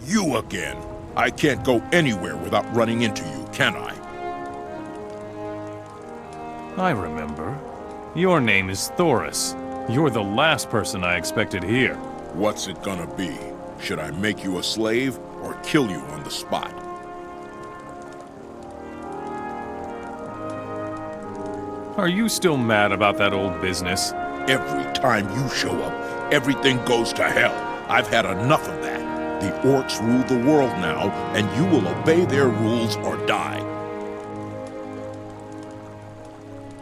You again. I can't go anywhere without running into you, can I? I remember. Your name is Thoris. You're the last person I expected here. What's it gonna be? Should I make you a slave or kill you on the spot? Are you still mad about that old business? Every time you show up, everything goes to hell. I've had enough of that. The orcs rule the world now, and you will obey their rules or die.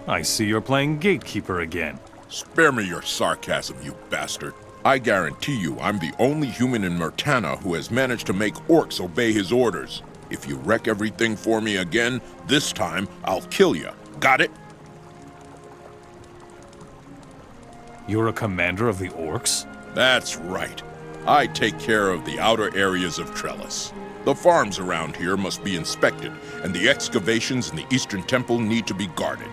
I see you're playing gatekeeper again. Spare me your sarcasm, you bastard. I guarantee you I'm the only human in Murtana who has managed to make orcs obey his orders. If you wreck everything for me again, this time I'll kill you. Got it? You're a commander of the orcs? That's right. I take care of the outer areas of Trellis. The farms around here must be inspected, and the excavations in the Eastern Temple need to be guarded.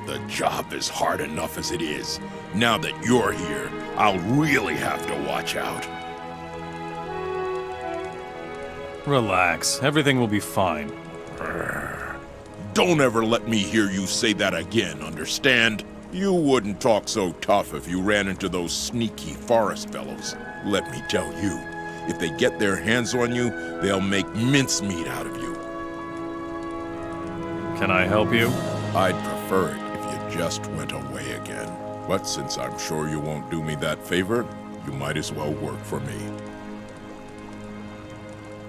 The job is hard enough as it is. Now that you're here, I'll really have to watch out. Relax. Everything will be fine. Don't ever let me hear you say that again, understand? You wouldn't talk so tough if you ran into those sneaky forest fellows. Let me tell you, if they get their hands on you, they'll make mincemeat out of you. Can I help you? I'd prefer it if you just went away again. But since I'm sure you won't do me that favor, you might as well work for me.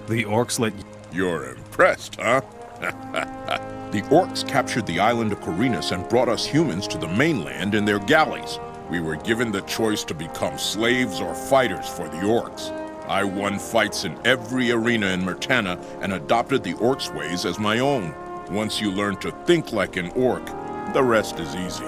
The orcs let you... You're impressed, huh? The orcs captured the island of Corinus and brought us humans to the mainland in their galleys. We were given the choice to become slaves or fighters for the orcs. I won fights in every arena in Murtana and adopted the orcs' ways as my own. Once you learn to think like an orc, the rest is easy.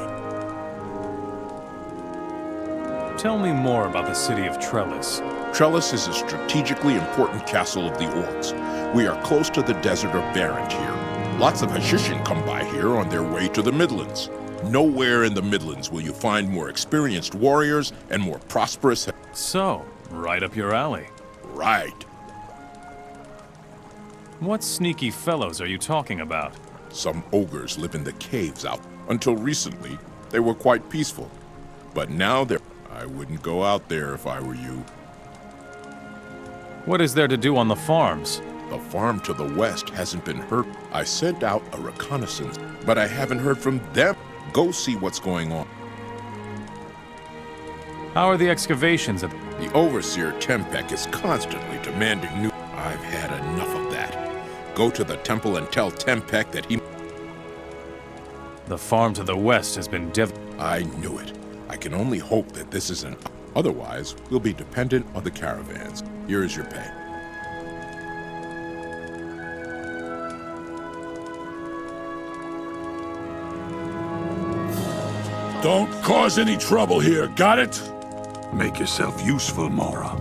Tell me more about the city of Trellis. Trellis is a strategically important castle of the orcs. We are close to the desert of Barrent here. Lots of Hashishin come by here on their way to the Midlands. Nowhere in the Midlands will you find more experienced warriors and more prosperous... So, right up your alley. Right. What sneaky fellows are you talking about? Some ogres live in the caves out. Until recently, they were quite peaceful. But now they're... I wouldn't go out there if I were you. What is there to do on the farms? The farm to the west hasn't been hurt. I sent out a reconnaissance, but I haven't heard from them. Go see what's going on. How are the excavations? The overseer Tempek is constantly demanding new... I've had enough of that. Go to the temple and tell Tempek that he... The farm to the west has been I knew it. I can only hope that this isn't... Otherwise, we'll be dependent on the caravans. Here is your pay. Don't cause any trouble here, got it? Make yourself useful, Mora.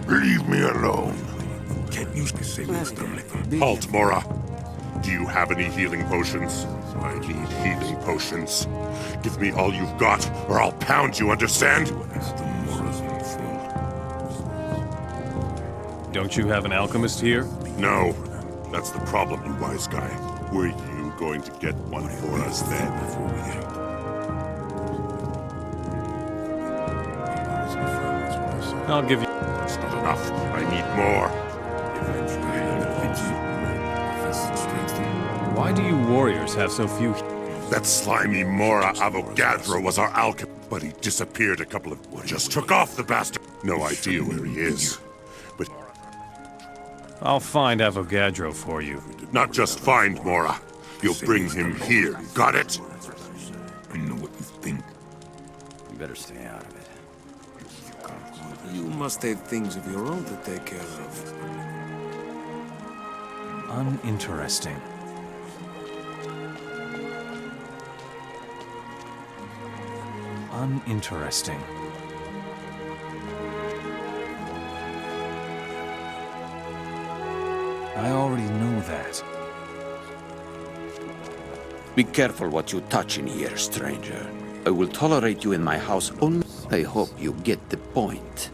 Leave me alone. Can't use me, say wisdom. Halt, Mora. Do you have any healing potions? I need healing potions. Give me all you've got, or I'll pound you, understand? Don't you have an alchemist here? No. That's the problem, you wise guy. Were you going to get one for us then? I'll give you... That's not enough. I need more. Why do you warriors have so few... That slimy Mora Avogadro was our alchemist, but he disappeared a couple of... Just took off the bastard. No idea where he is. But I'll find Avogadro for you. not just find Mora. You'll bring him here. Got it? I know what you think. You better stay out of it. You must have things of your own to take care of. Uninteresting. Uninteresting. I already know that. Be careful what you touch in here, stranger. I will tolerate you in my house only. I hope you get the point.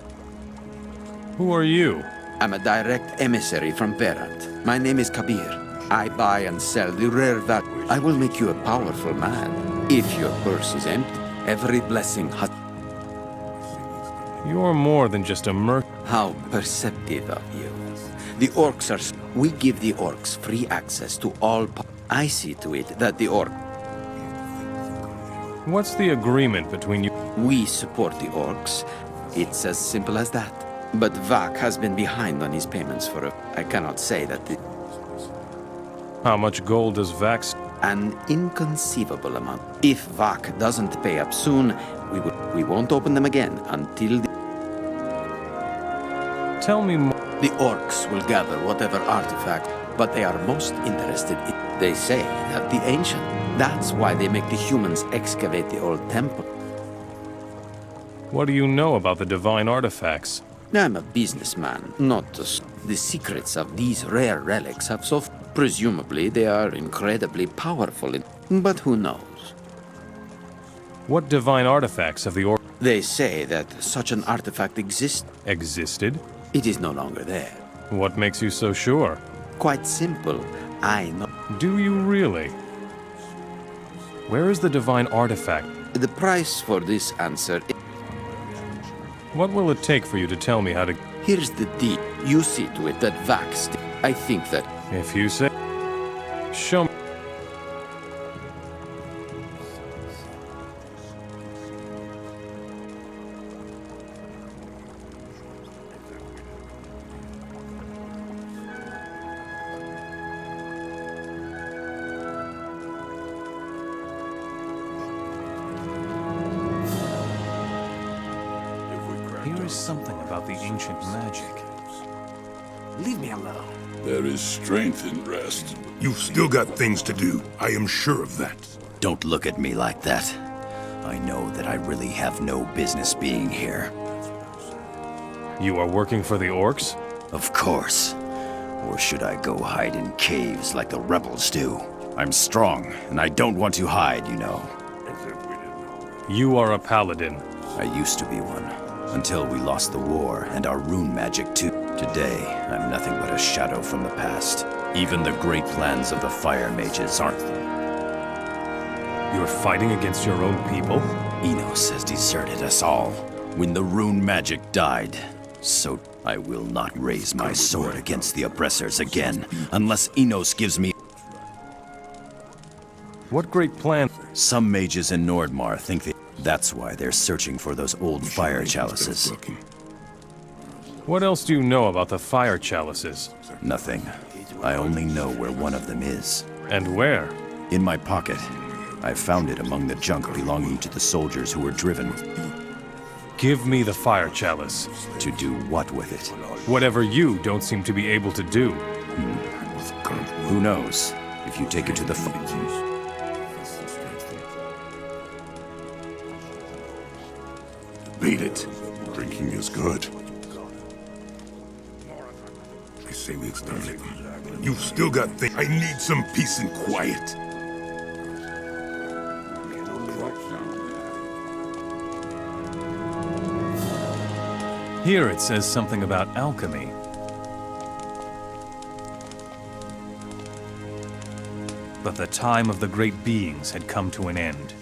Who are you? I'm a direct emissary from Berat. My name is Kabir. I buy and sell the rare value. I will make you a powerful man. If your purse is empty, every blessing has... You're more than just a merchant. How perceptive of you. The orcs are... We give the orcs free access to all... I see to it that the orc... What's the agreement between you? We support the orcs. It's as simple as that. But Vak has been behind on his payments for a... I cannot say that the... How much gold does Vax? An inconceivable amount. If Vak doesn't pay up soon, we won't open them again until the... Tell me more. The orcs will gather whatever artifact, but they are most interested in... They say that the ancient... That's why they make the humans excavate the old temple. What do you know about the divine artifacts? I'm a businessman, not the secrets of these rare relics have so... Presumably, they are incredibly powerful, but who knows? What divine artifacts of the orc... They say that such an artifact Existed? It is no longer there. What makes you so sure? Quite simple. I know. Do you really? Where is the divine artifact? The price for this answer... What will it take for you to tell me how to... Here's the deal. You see to it that Vax... I think that... If you say... Show me... Here is something about the ancient magic. Leave me alone. There is strength in rest. You've still got things to do. I am sure of that. Don't look at me like that. I know that I really have no business being here. You are working for the orcs? Of course. Or should I go hide in caves like the rebels do? I'm strong, and I don't want to hide, you know. You are a paladin. I used to be one, until we lost the war and our rune magic too. Today, I'm nothing but a shadow from the past. Even the great plans of the fire mages aren't them. You're fighting against your own people? Enos has deserted us all. When the rune magic died, so I will not raise my sword against the oppressors again, unless Enos gives me... What great plan? Some mages in Nordmar think that... That's why they're searching for those old fire chalices. What else do you know about the fire chalices? Nothing. I only know where one of them is. And where? In my pocket. I found it among the junk belonging to the soldiers who were driven. Give me the fire chalice. To do what with it? Whatever you don't seem to be able to do. Who knows? If you take it to the... Beat it. Drinking is good. I say we exterminate them. You've still got things. I need some peace and quiet. Here it says something about alchemy. But the time of the great beings had come to an end.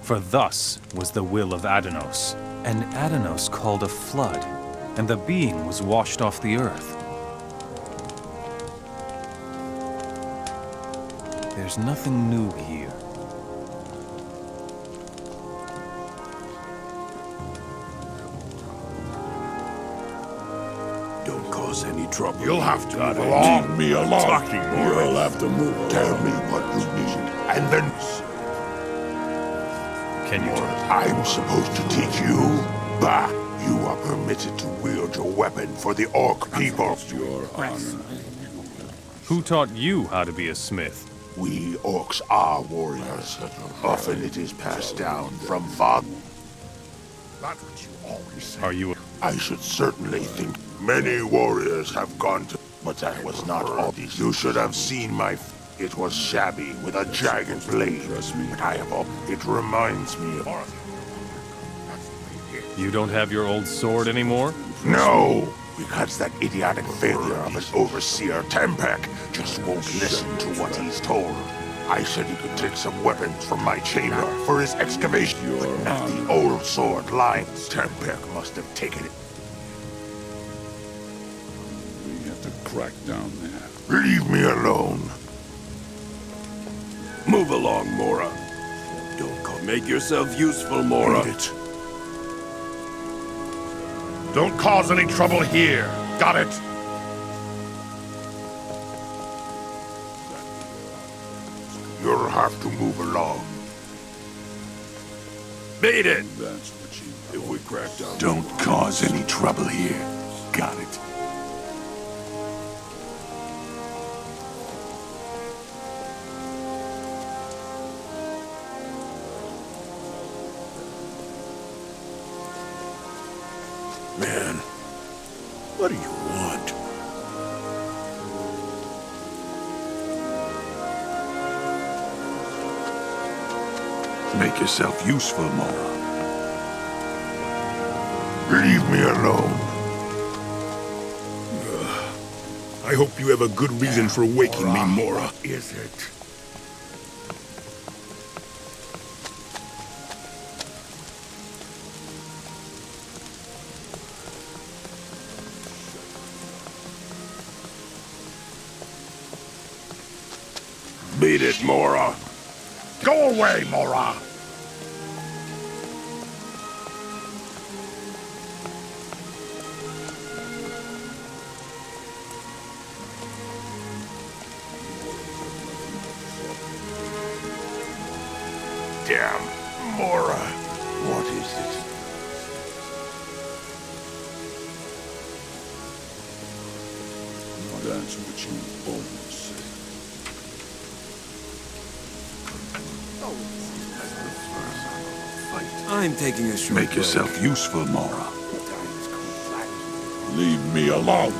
For thus was the will of Adanos. And Adanos called a flood, and the being was washed off the earth. There's nothing new here. Don't cause any trouble. You'll have to move Leave along. me alone. Talking more. You'll have to move along. Tell me what you need, and then Can you I'm supposed to teach you? Bah! You are permitted to wield your weapon for the orc people. Your honor. Who taught you how to be a smith? We orcs are warriors. Often it is passed down from father. That's what you always say. Are you a... I should certainly think many warriors have gone to, but that was not all. You should have seen my. It was shabby with a jagged blade. But I have all. It reminds me of. You don't have your old sword anymore? No, because that idiotic failure of an overseer Tempek just won't listen to what he's told. I said he could take some weapons from my chamber for his excavation, but not the old sword lying. Tempek must have taken it. We have to crack down there. Leave me alone. Move along, Mora. Don't call. Make yourself useful, Mora. Read it. Don't cause any trouble here. Got it? You'll have to move along. Beat it! That's what you... If we crack down... Don't cause any trouble here. Got it. Man, what do you want? Make yourself useful, Mora. Leave me alone. I hope you have a good reason for waking me, Mora. What is it? Beat it, Mora. Go away, Mora. Damn, Mora. What is it? That's what you always say. I'm taking a short Make break. yourself useful, Mora. Leave me alone.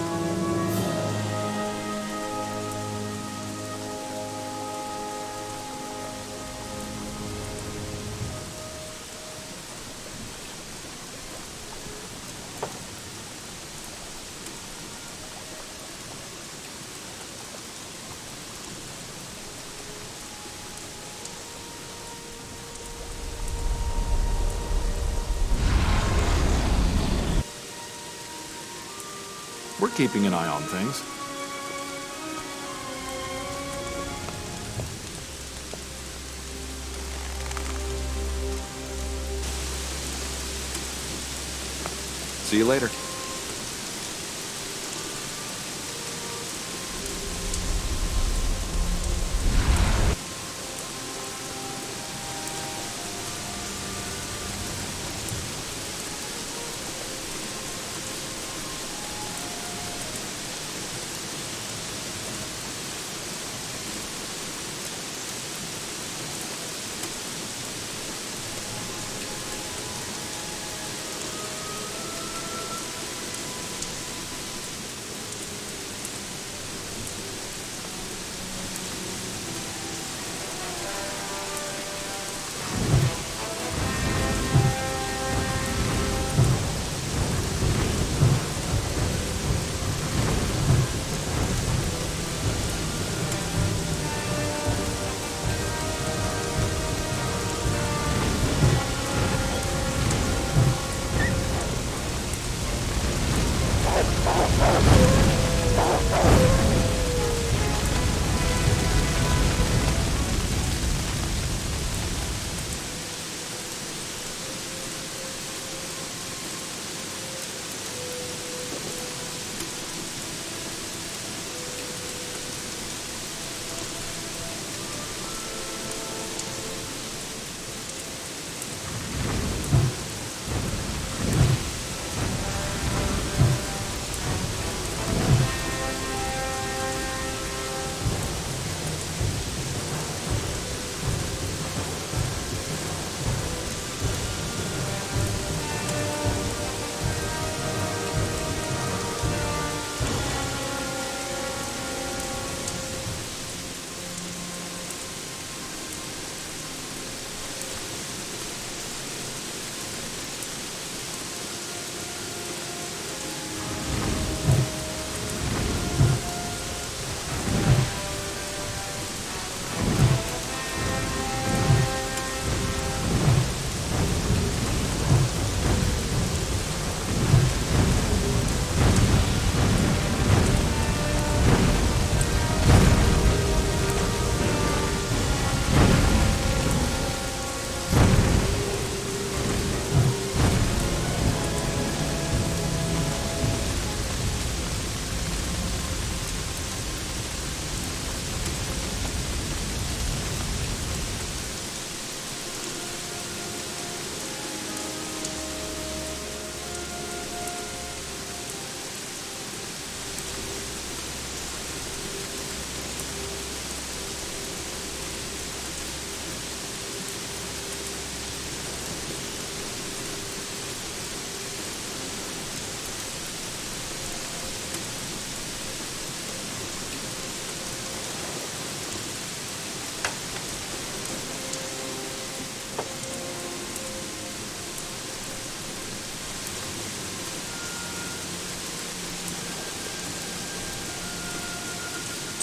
We're keeping an eye on things. See you later.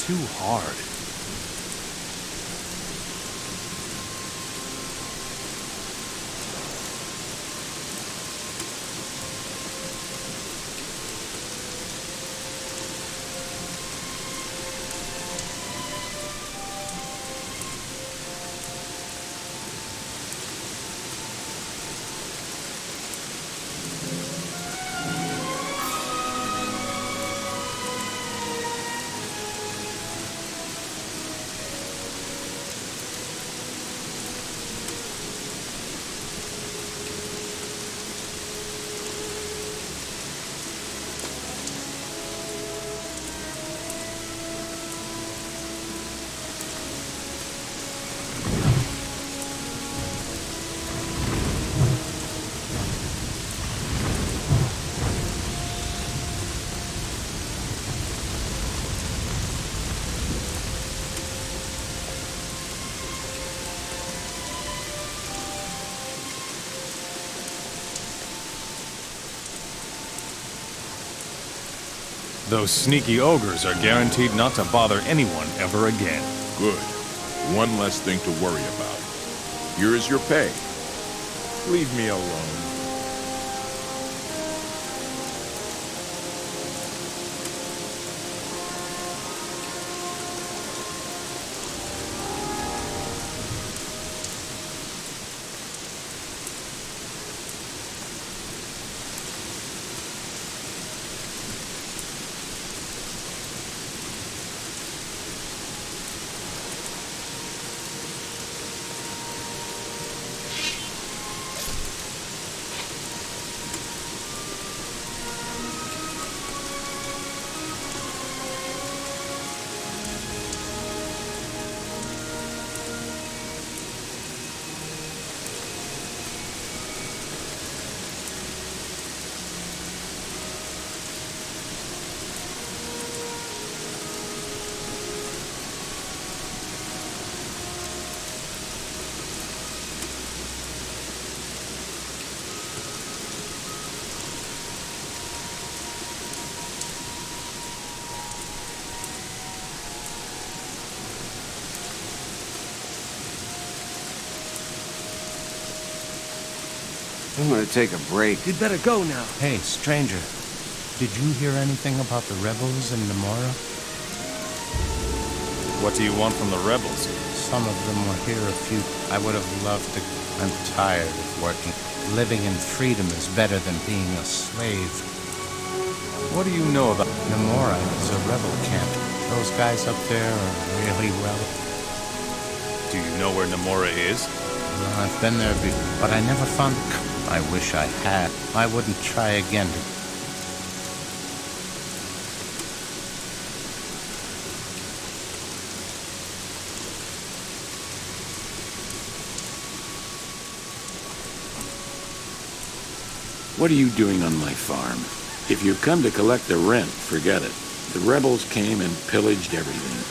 too hard. Those sneaky ogres are guaranteed not to bother anyone ever again. Good. One less thing to worry about. Here is your pay. Leave me alone. I'm gonna take a break. You'd better go now. Hey, stranger. Did you hear anything about the rebels in Namora? What do you want from the rebels? Some of them were here a few. I would have loved to. I'm tired of working. Living in freedom is better than being a slave. What do you know about... Namora is a rebel camp. Those guys up there are really well. Do you know where Namora is? I've been there before, but I never found... I wish I had. I wouldn't try again to... What are you doing on my farm? If you come to collect the rent, forget it. The rebels came and pillaged everything.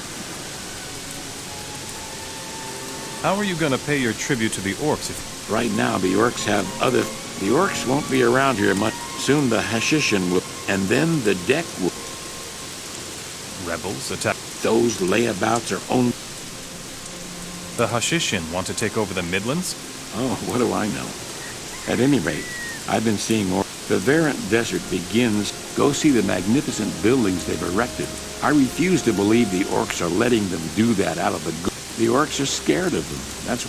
How are you gonna pay your tribute to the orcs if... Right now, the orcs have other... The orcs won't be around here much. Soon the Hashishin will... And then the deck will... Rebels attack... Those layabouts are only... The Hashishin want to take over the Midlands? Oh, what do I know? At any rate, I've been seeing orcs. The Verant Desert begins. Go see the magnificent buildings they've erected. I refuse to believe the orcs are letting them do that out of the... The orcs are scared of them. That's...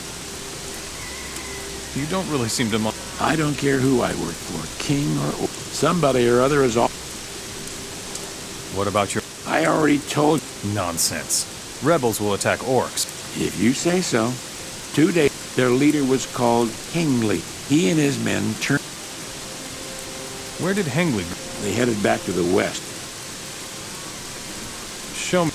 You don't really seem to... I don't care who I work for, king or orc. Somebody or other is all... What about your... I already told... Nonsense. Rebels will attack orcs. If you say so. 2 days, their leader was called Hengly. He and his men turned... Where did Hengly go? They headed back to the west. Show me...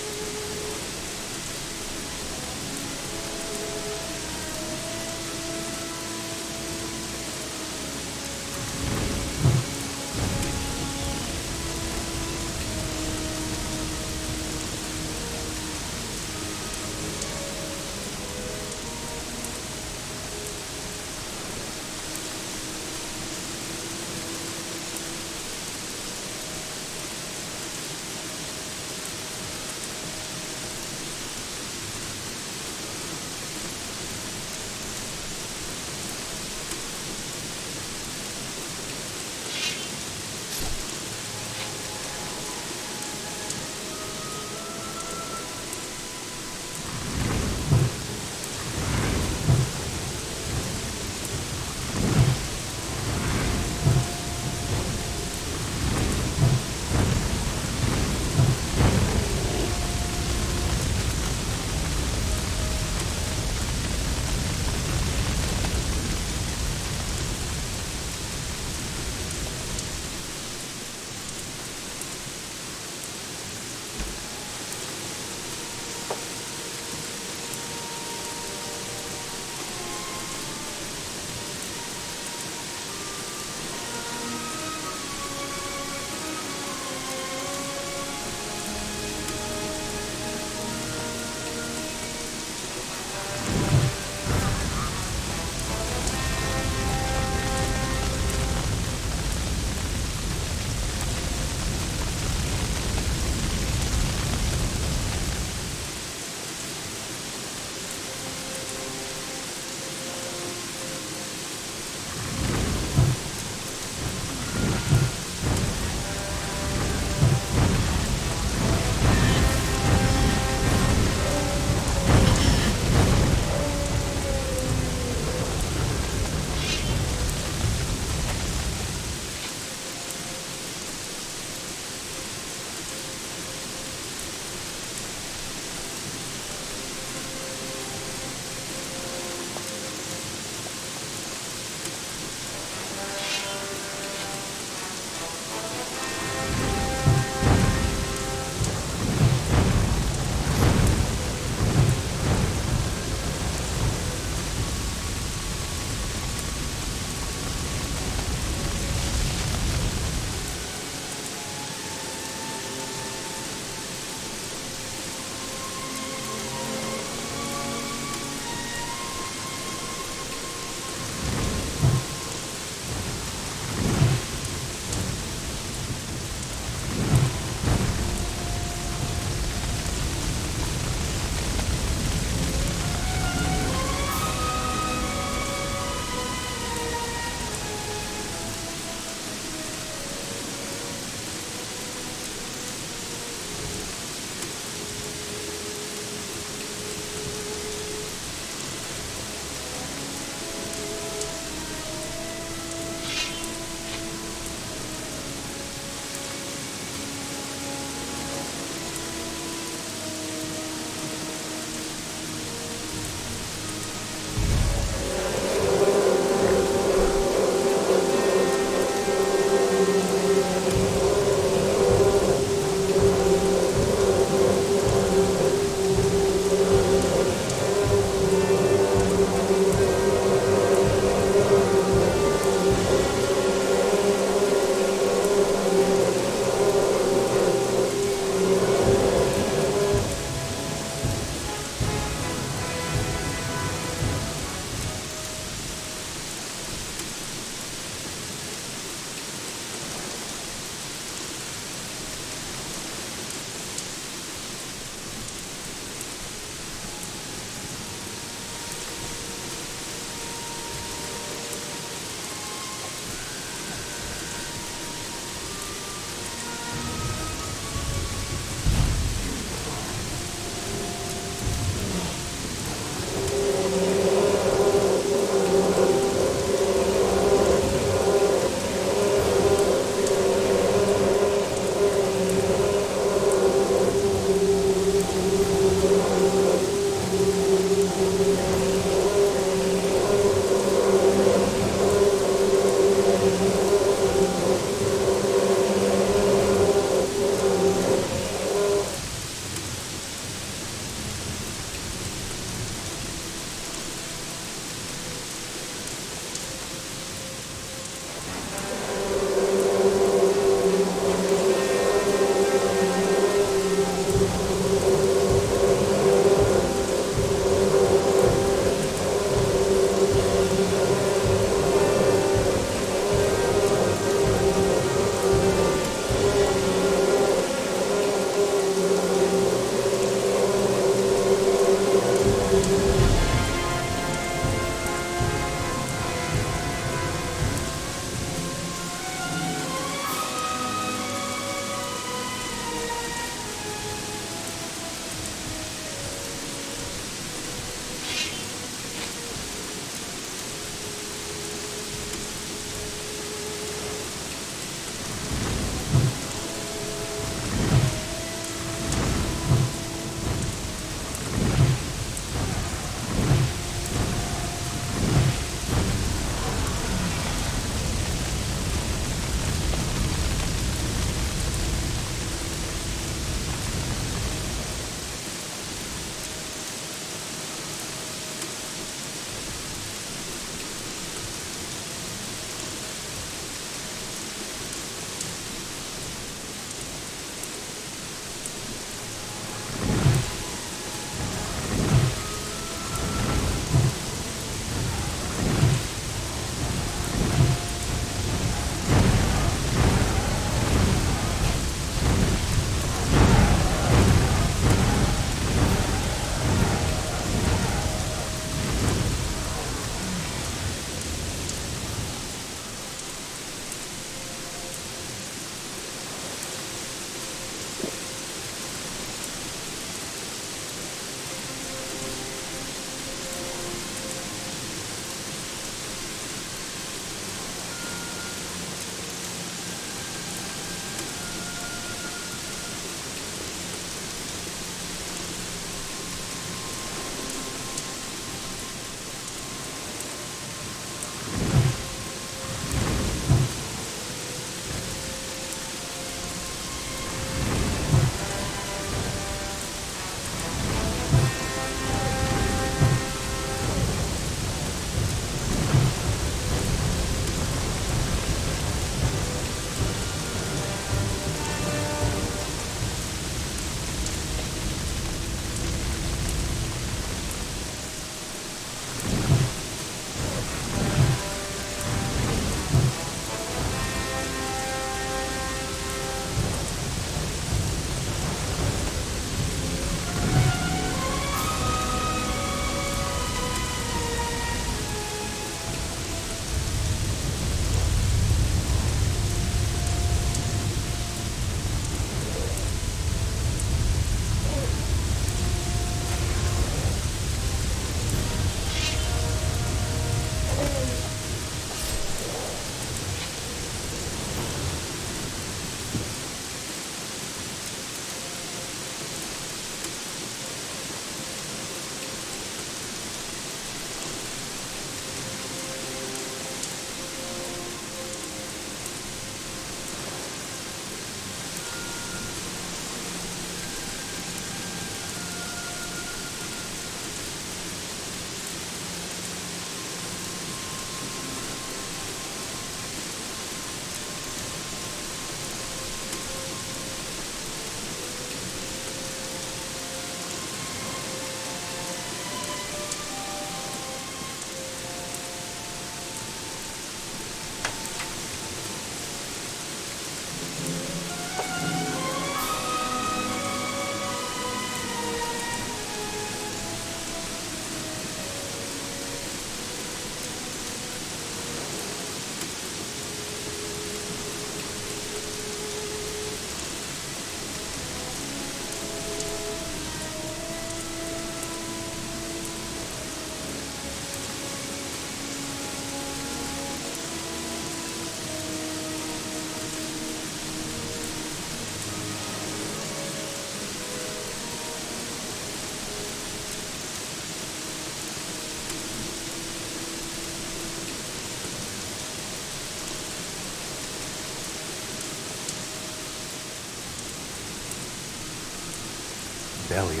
belly.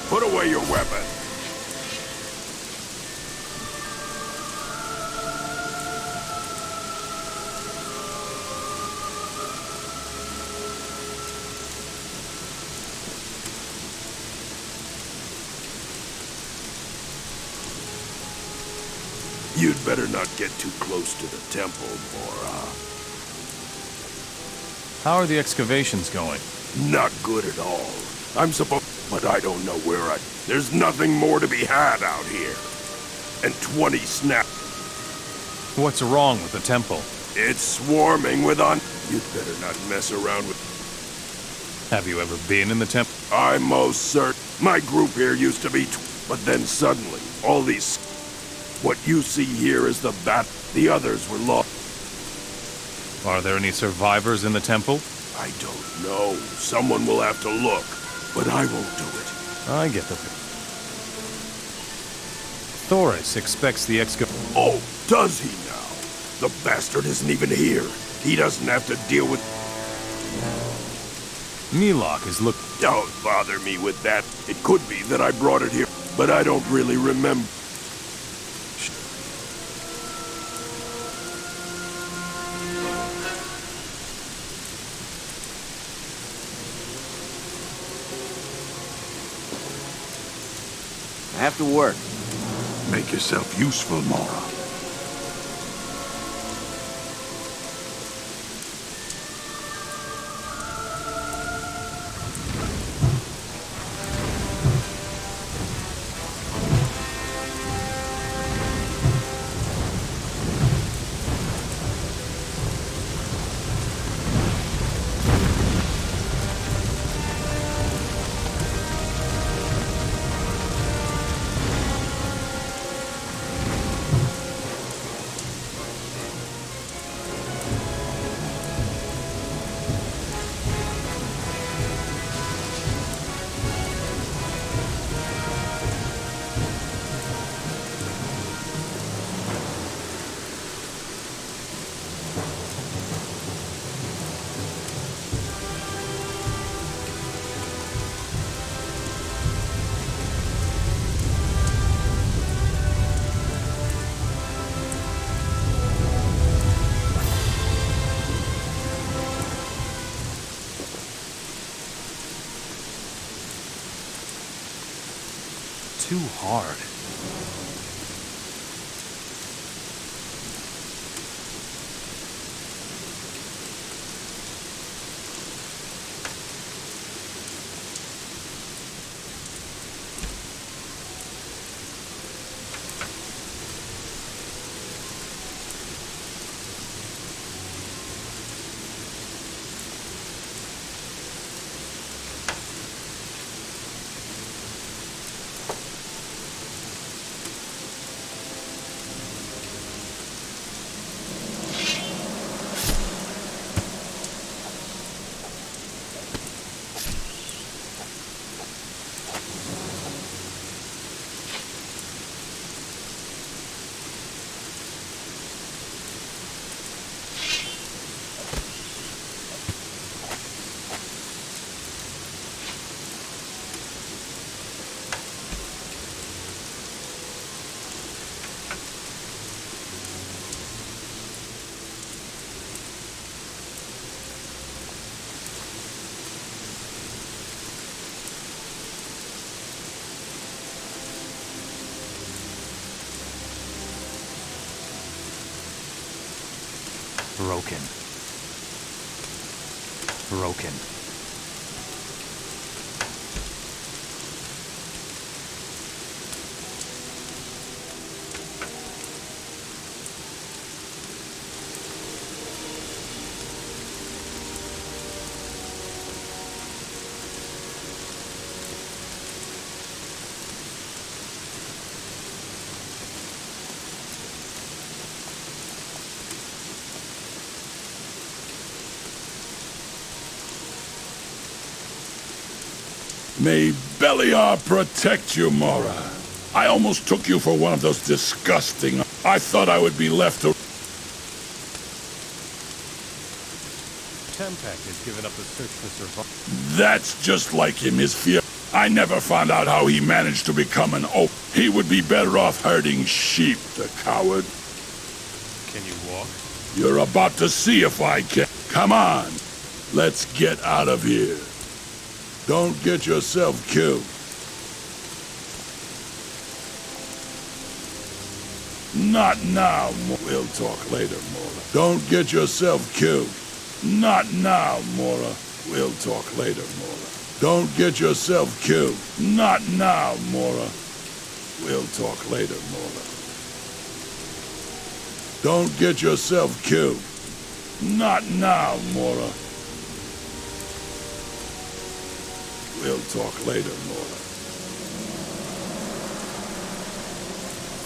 Put away your weapon. You'd better not get too close to the temple, or, How are the excavations going? not good at all. I'm supposed... But I don't know where There's nothing more to be had out here. And 20 snap... What's wrong with the temple? It's swarming with You'd better not mess around with... Have you ever been in the temple? I'm most certain. My group here used to be but then suddenly, all these... What you see here is the bat. The others were lost. Are there any survivors in the temple? I don't know. Someone will have to look. But I won't do it. I get the... Thoris expects the Oh, does he now? The bastard isn't even here. He doesn't have to deal with... Milok is Don't bother me with that. It could be that I brought it here, but I don't really remember. I have to work. Make yourself useful, Mora. too hard. Broken. Broken. May Beliar protect you, Mora. I almost took you for one of those disgusting... I thought I would be left to... Tempak has given up the search for survival. That's just like him, his fear. I never found out how he managed to become an oak. He would be better off herding sheep, the coward. Can you walk? You're about to see if I can. Come on, let's get out of here. Don't get yourself killed. Not now, we'll talk later, Mora. Don't get yourself killed. Not now, Mora. We'll talk later, Mora. Don't get yourself killed. Not now, Mora. We'll talk later, Mora. Don't get yourself killed. Not now, Mora. We'll talk later, Mora.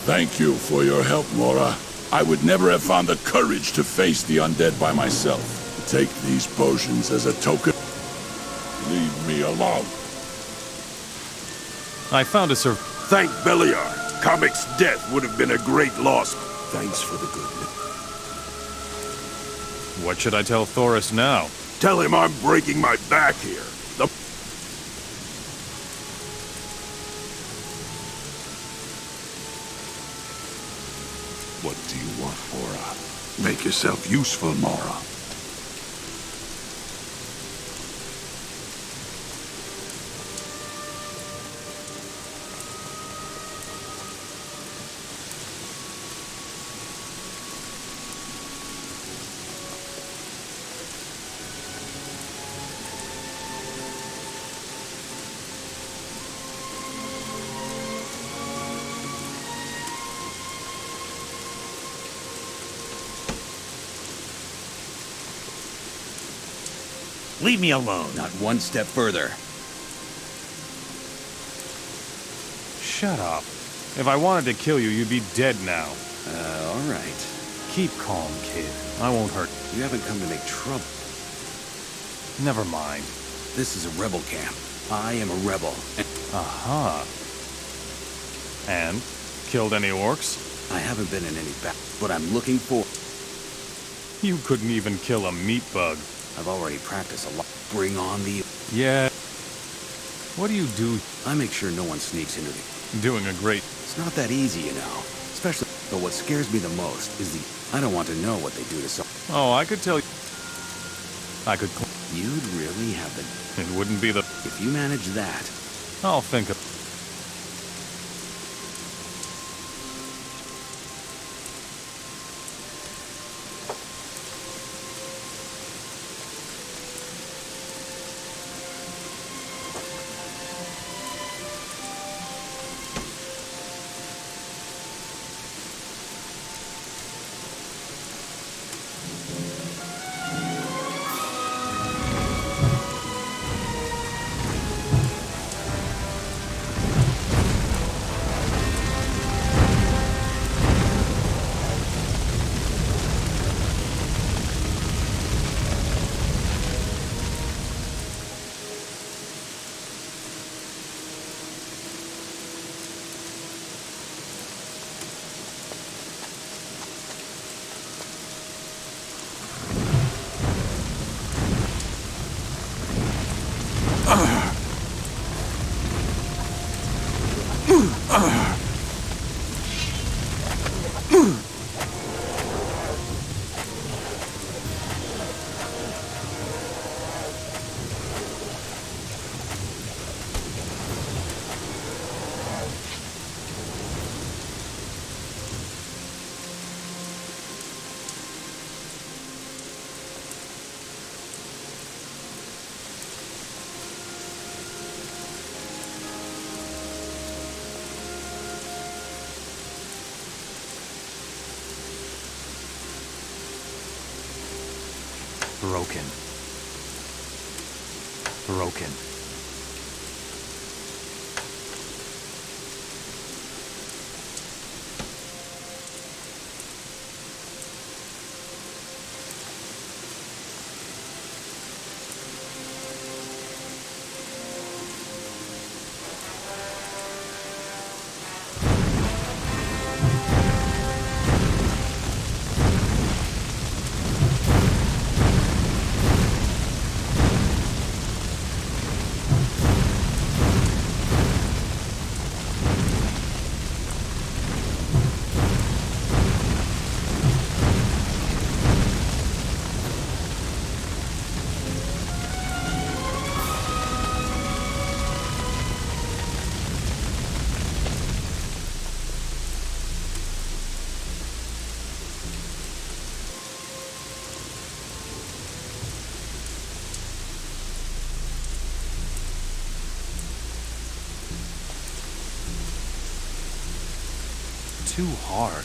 Thank you for your help, Mora. I would never have found the courage to face the undead by myself. Take these potions as a token. Leave me alone. I found a Thank Beliar. Comic's death would have been a great loss. Thanks for the good news. What should I tell Thoris now? Tell him I'm breaking my back here. What do you want, Mora? Make yourself useful, Mora. Leave me alone. Not one step further. Shut up. If I wanted to kill you, you'd be dead now. All right. Keep calm, kid. I won't hurt. You haven't come to make trouble. Never mind. This is a rebel camp. I am a rebel. Aha. And? Killed any orcs? I haven't been in any battle, but I'm looking for... You couldn't even kill a meat bug. I've already practiced a lot. Bring on the... Yeah. What do you do? I make sure no one sneaks into the... Doing a great... It's not that easy, you know. Especially... But what scares me the most is the... I don't want to know what they do to some... Oh, I could tell you... I could... You'd really have the... It wouldn't be the... If you manage that... I'll think of... Broken. Broken. Too hard.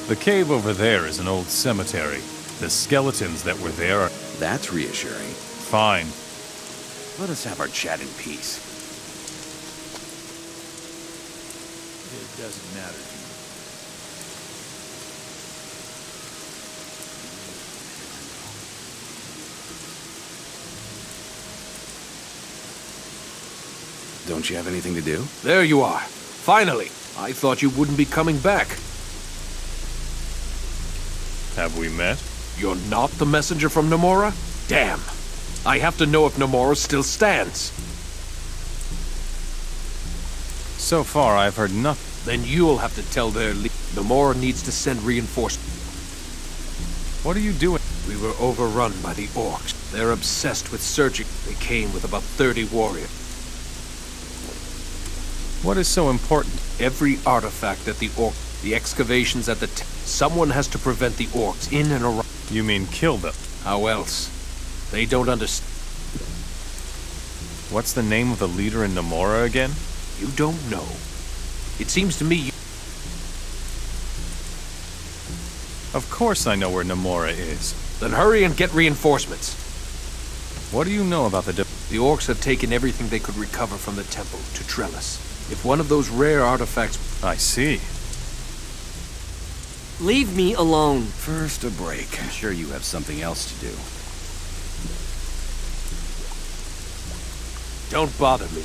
The cave over there is an old cemetery. The skeletons that were there are... That's reassuring. Fine. Let us have our chat in peace. It doesn't matter to me. Don't you have anything to do? There you are. Finally. I thought you wouldn't be coming back. Have we met? You're not the messenger from Namora? Damn. I have to know if Namora still stands. So far, I've heard nothing. Then you'll have to tell their leader. Namora needs to send reinforcements. What are you doing? We were overrun by the orcs. They're obsessed with searching. They came with about 30 warriors. What is so important? Every artifact at the excavations at the someone has to prevent the orcs in and around. You mean kill them? How else? They don't understand. What's the name of the leader in Namora again? You don't know. It seems to me you... Of course I know where Namora is. Then hurry and get reinforcements. What do you know about the... The orcs have taken everything they could recover from the temple to Trellis. If one of those rare artifacts... I see. Leave me alone. First, a break. I'm sure you have something else to do. Don't bother me.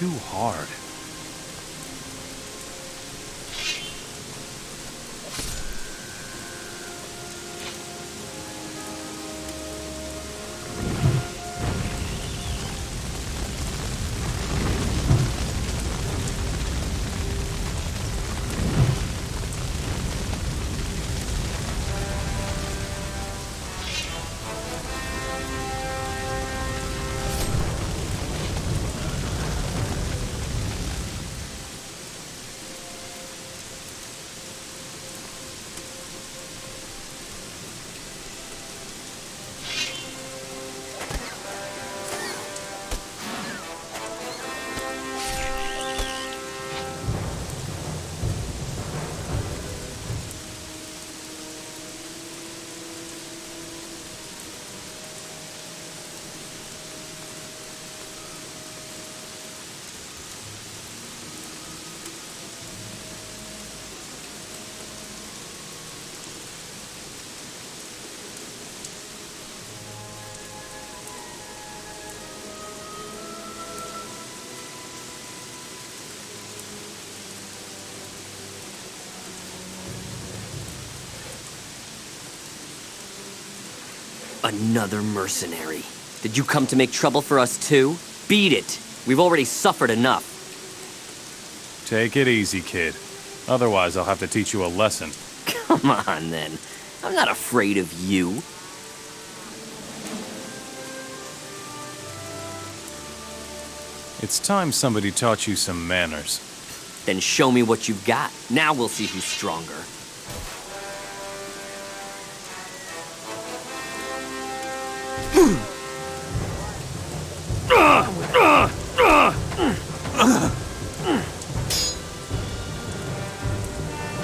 too hard. Another mercenary. Did you come to make trouble for us too? Beat it! We've already suffered enough. Take it easy, kid. Otherwise, I'll have to teach you a lesson. Come on, then. I'm not afraid of you. It's time somebody taught you some manners. Then show me what you've got. Now we'll see who's stronger.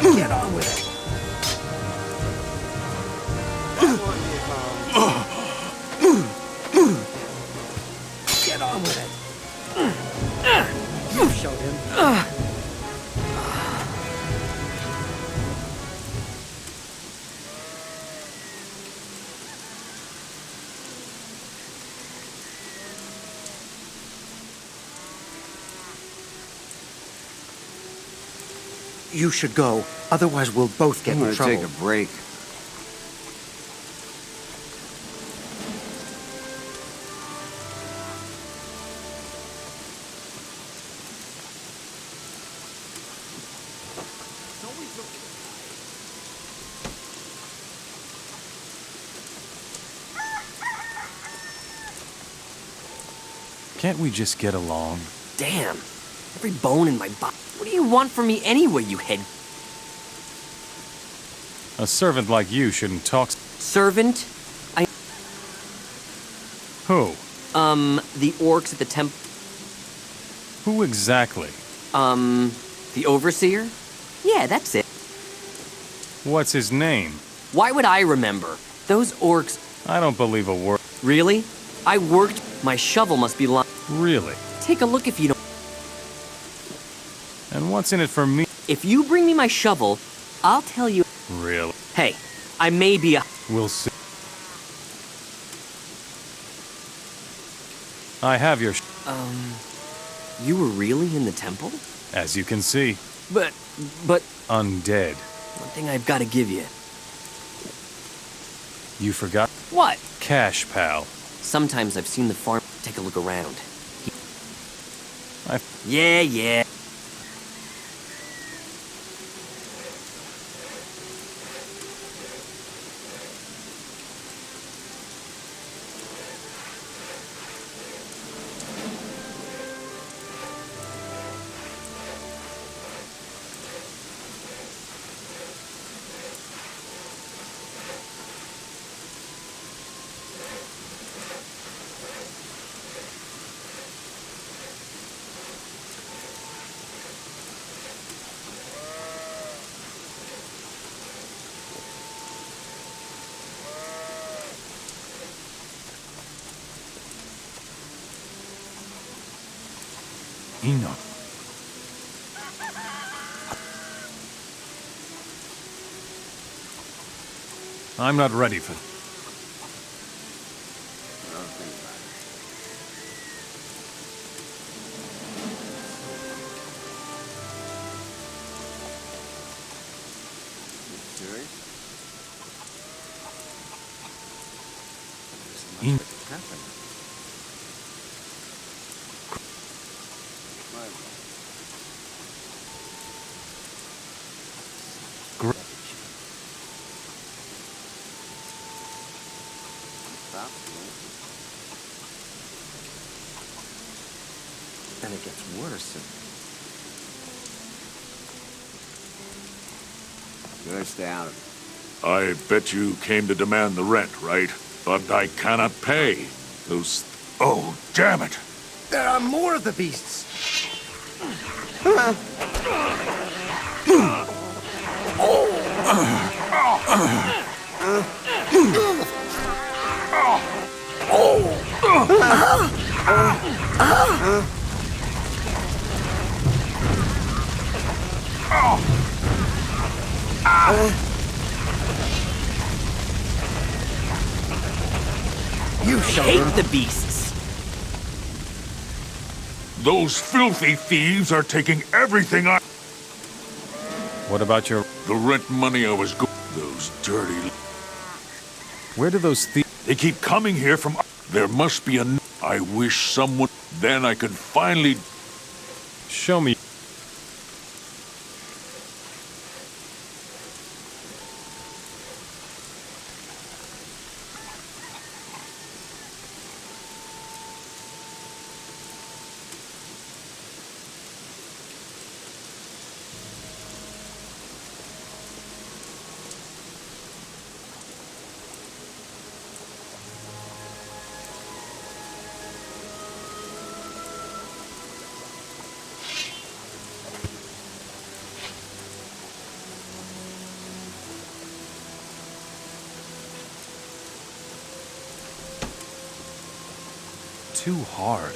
Get on with it. Get on with it. You showed him. You should go. Otherwise, we'll both get in trouble. I'm gonna take a break. Can't we just get along? Damn. Every bone in my body. What do you want from me anyway, you head... A servant like you shouldn't talk... Servant? Who? The orcs at the temple... Who exactly? The overseer? Yeah, that's it. What's his name? Why would I remember? Those orcs... I don't believe a word. Really? I worked... My shovel must be lying. Really? Take a look if you don't... And what's in it for me? If you bring me my shovel, I'll tell you... Really? Hey, I may be a... We'll see. I have your... You were really in the temple? As you can see. But... Undead. One thing I've got to give you. You forgot? What? Cash, pal. Sometimes I've seen the farm... Take a look around. I... Yeah. Enoch. I'm not ready for... In And it gets worse. Better stay out of it. I bet you came to demand the rent, right? But I cannot pay. Those... Oh, damn it! There are more of the beasts! You hate the beasts! Those filthy thieves are taking everything I... what about your... The rent money I was Those dirty... Where do those thieves... They keep coming here from... There must be a... I wish someone... Then I could finally... Show me... Too hard.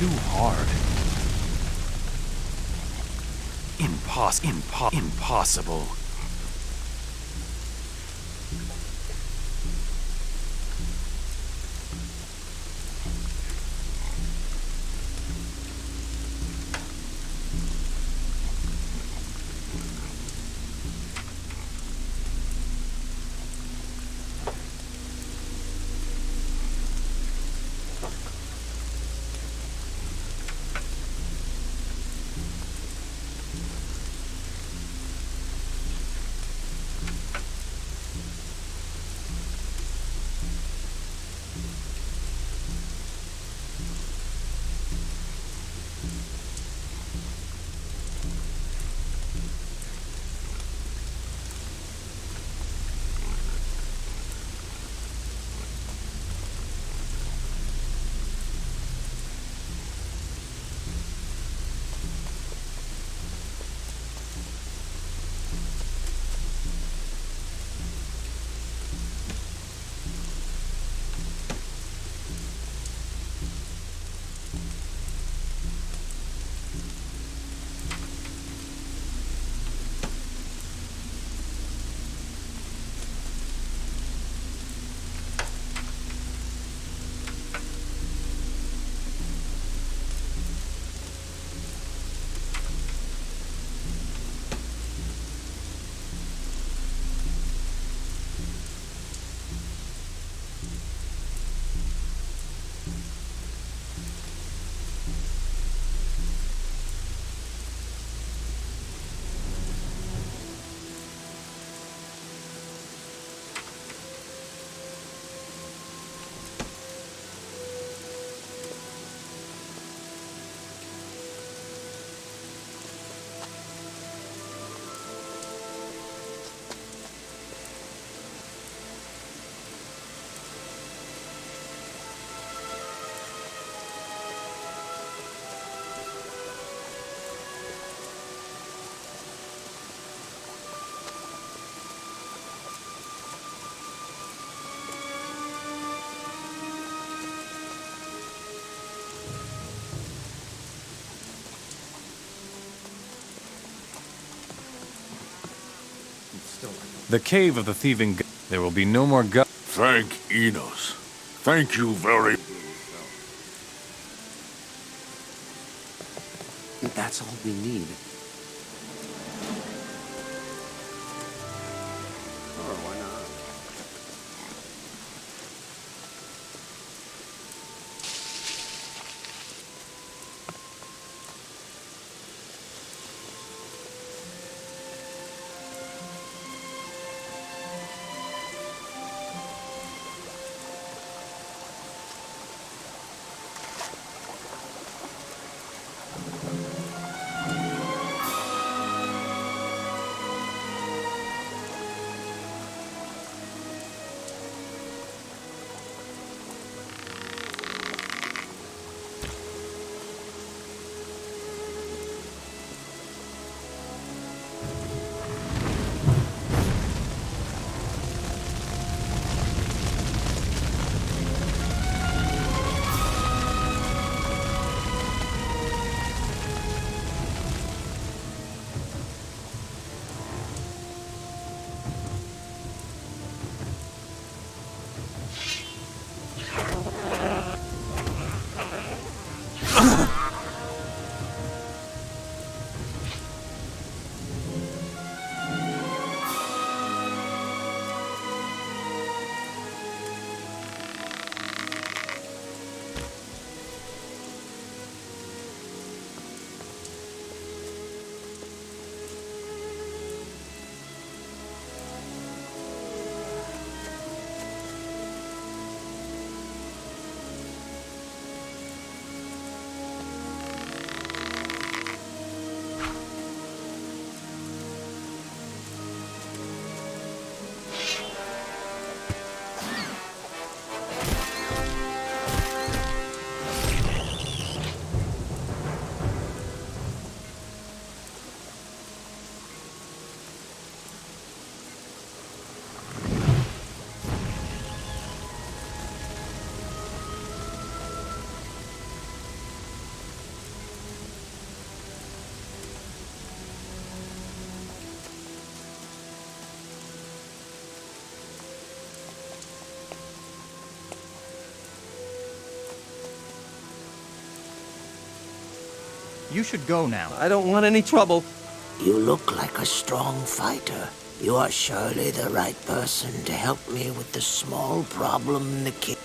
Too hard. Impossible. The cave of the thieving there will be no more Thank Enos. Thank you very... That's all we need. Sure, why not? You should go now. I don't want any trouble. You look like a strong fighter. You are surely the right person to help me with the small problem in the cave.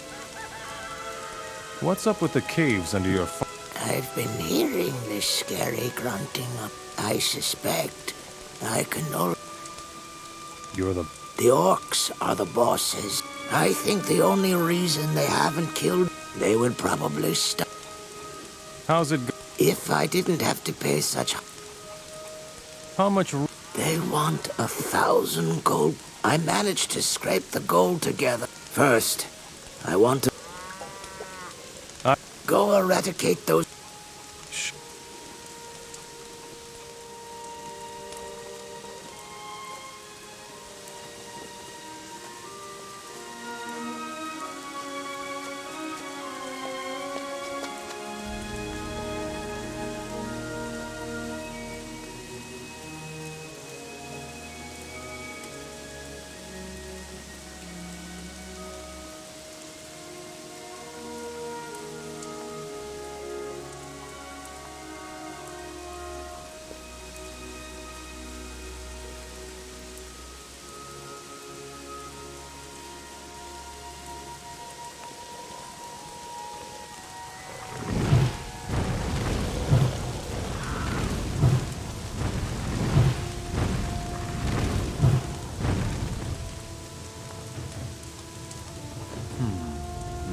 What's up with the caves under your I've been hearing this scary grunting up. I suspect I can no... You're the... The orcs are the bosses. I think the only reason they haven't killed... They would probably stop. How's it go? If I didn't have to pay such... How much... They want 1,000 gold. I managed to scrape the gold together. First, I want to... Go eradicate those...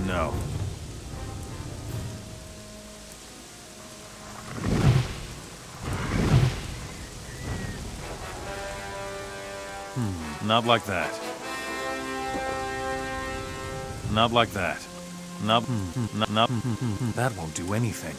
No. Not like that. Not like that. Not. That won't do anything.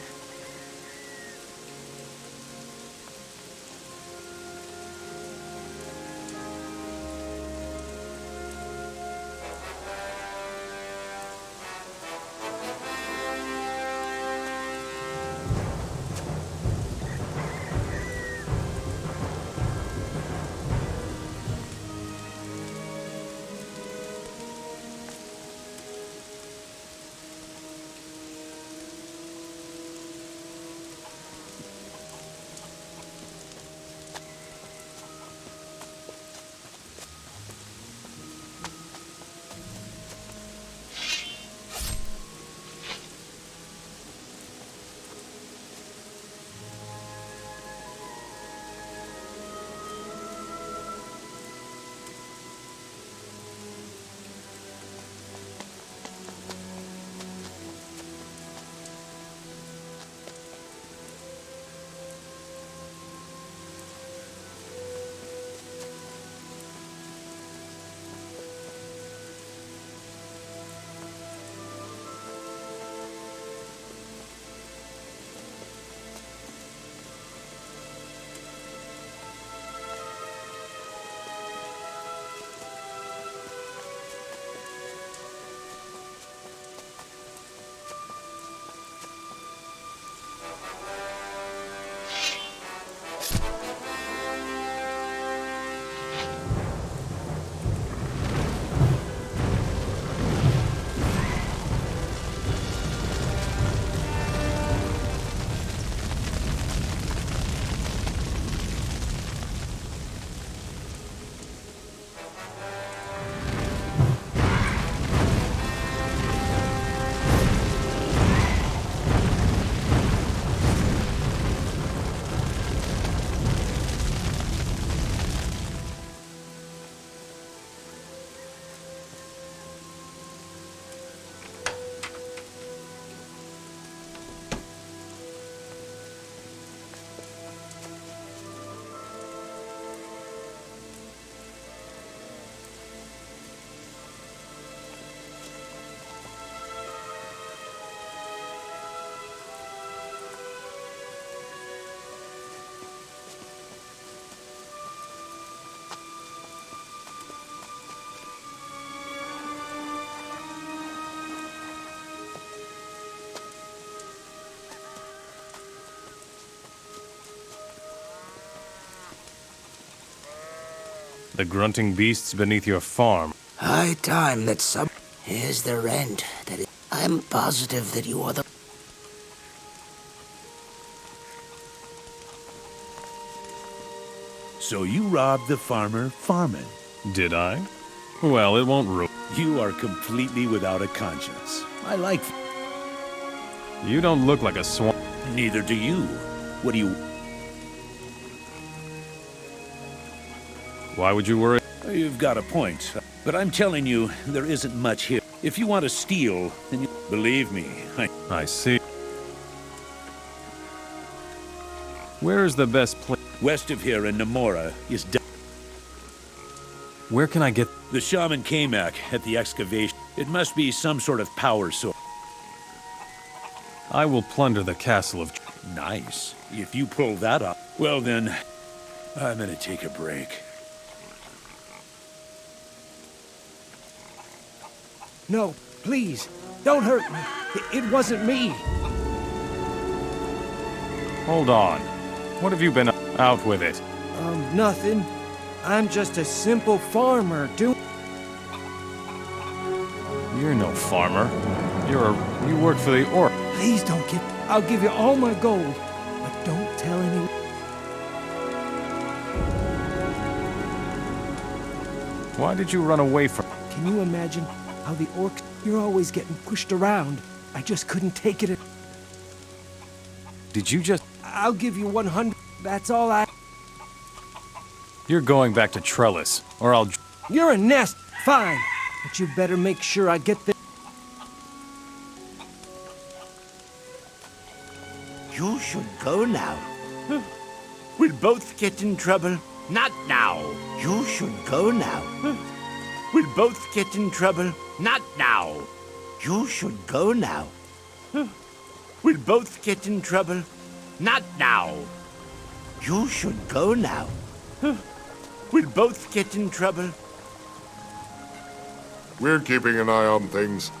The grunting beasts beneath your farm. High time that some... Here's the rent. I'm positive that you are the... So you robbed the farmer farming? Did I? Well, it won't ruin. You are completely without a conscience. I like... You don't look like a swan. Neither do you. What do you... Why would you worry? You've got a point. But I'm telling you, there isn't much here. If you want to steal, then you... Believe me, I see. Where is the best place? West of here in Namora is... Where can I get... The shaman Kamak at the excavation. It must be some sort of power source. I will plunder the castle of... Nice. If you pull that up, well then, I'm gonna take a break. No, please, don't hurt me. It wasn't me. Hold on. What have you been out with it? Nothing. I'm just a simple farmer, You're no farmer. You work for the orc. Please don't give... I'll give you all my gold, but don't tell anyone. Why did you run away from... Can you imagine how the orcs... You're always getting pushed around. I just couldn't take it. Did you just... I'll give you 100. That's all I... You're going back to Trellis, or I'll... You're a nest. Fine. But you better make sure I get there. You should go now. We'll both get in trouble. Not now. You should go now. We'll both get in trouble. Not now. You should go now. We'll both get in trouble. Not now. You should go now. We'll both get in trouble. We're keeping an eye on things.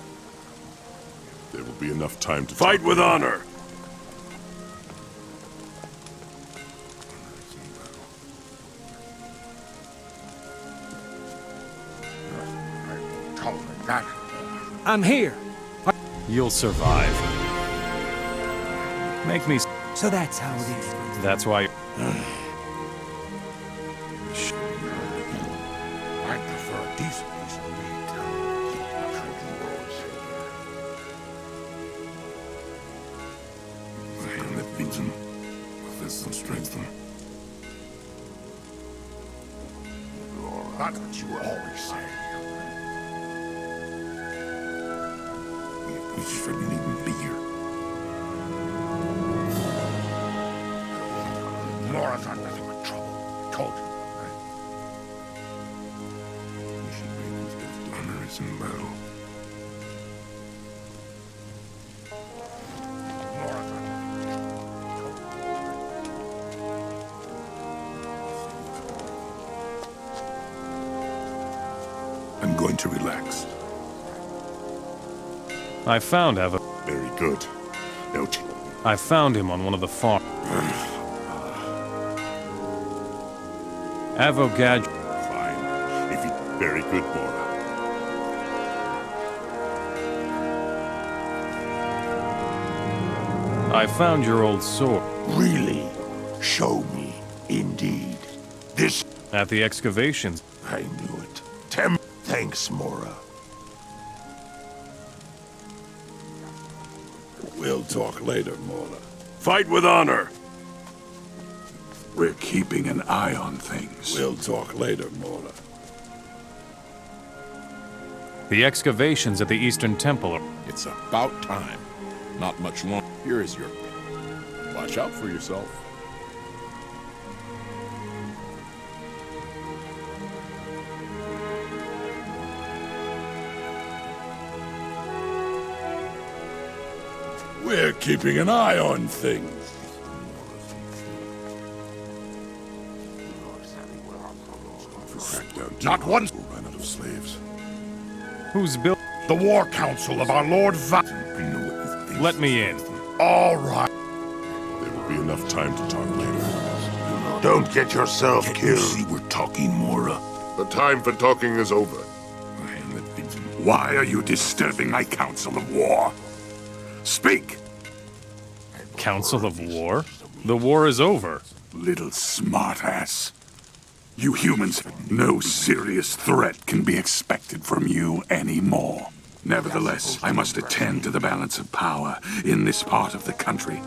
There will be enough time to fight with honor. I'm here. You'll survive. Make me... So that's how it is. That's why... I prefer a decent piece of meat. The hand that feeds him, the fist that strengthens him. That's what you were always saying. We shouldn't even be here. Laura's are nothing but trouble. Told you. We should make these guys honorees in battle. Laura's are I'm going to relax. I found Avo. Very good. Note. I found him on one of the farms. Avogad. Fine. If you... Very good, Bora. I found your old sword. Really? Show me. Indeed. This... At the excavations. I knew it. Thanks, Mora. We'll talk later, Mora. Fight with honor. We're keeping an eye on things. We'll talk later, Mora. The excavations at the Eastern Temple are... It's about time. Not much longer. Here is your... Watch out for yourself. We're keeping an eye on things. Not one... We'll run out of slaves. Who's built... The War Council of our Lord Va... Let me in. All right. There will be enough time to talk later. Don't get yourself Can't killed. you see we're talking, Mora? The time for talking is over. Why are you disturbing my Council of War? Speak! Council of War? The war is over. Little smartass. You humans, no serious threat can be expected from you anymore. Nevertheless, I must attend to the balance of power in this part of the country.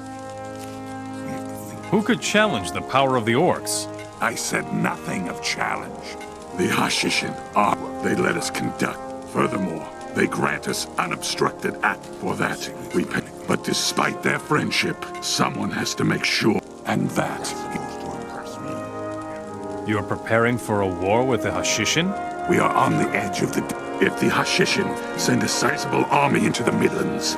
Who could challenge the power of the orcs? I said nothing of challenge. The Hashishin are... They let us conduct. Furthermore, they grant us unobstructed act. For that, we pay. But despite their friendship, someone has to make sure. And that... You are preparing for a war with the Hashishin? We are on the edge of the... If the Hashishin send a sizable army into the Midlands,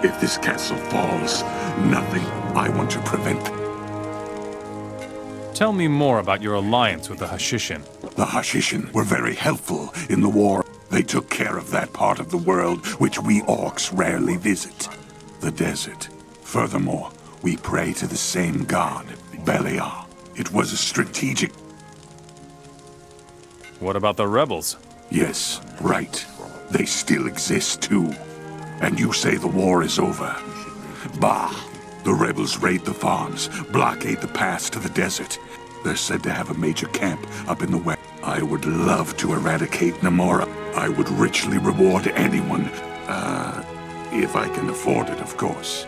if this castle falls, nothing I want to prevent. Tell me more about your alliance with the Hashishin. The Hashishin were very helpful in the war. They took care of that part of the world which we orcs rarely visit. The desert. Furthermore, we pray to the same god, Beliar. It was a strategic... What about the rebels? Yes, right. They still exist too. And you say the war is over. Bah! The rebels raid the farms, blockade the paths to the desert. They're said to have a major camp up in the west. I would love to eradicate Namora. I would richly reward anyone. If I can afford it, of course.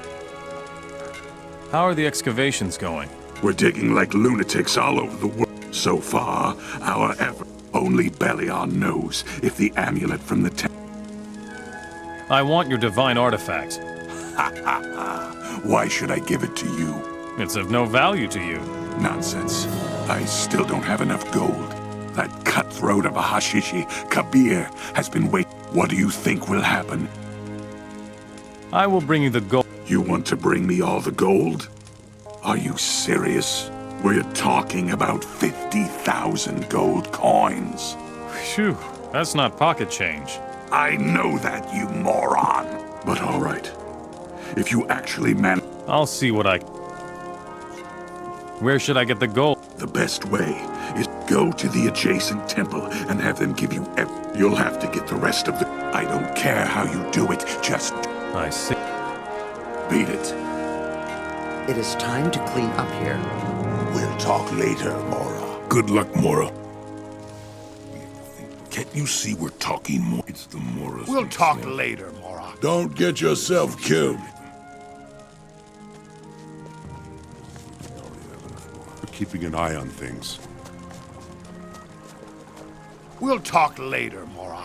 How are the excavations going? We're digging like lunatics all over the world. So far, our effort... Only Beliar knows if the amulet from the temple... I want your divine artifact. Ha ha ha. Why should I give it to you? It's of no value to you. Nonsense. I still don't have enough gold. That cutthroat of a Hashishi, Kabir, has been waiting. What do you think will happen? I will bring you the gold. You want to bring me all the gold? Are you serious? We're talking about 50,000 gold coins. Phew, that's not pocket change. I know that, you moron. But all right. If you actually I'll see what I... Where should I get the gold? The best way is go to the adjacent temple and have them give you You'll have to get the rest of the... I don't care how you do it, just... I see. Beat it. It is time to clean up here. We'll talk later, Mora. Good luck, Mora. Can't you see we're talking more? It's the Moras. We'll talk later, Mora. Don't get yourself killed. We're keeping an eye on things. We'll talk later, Mora.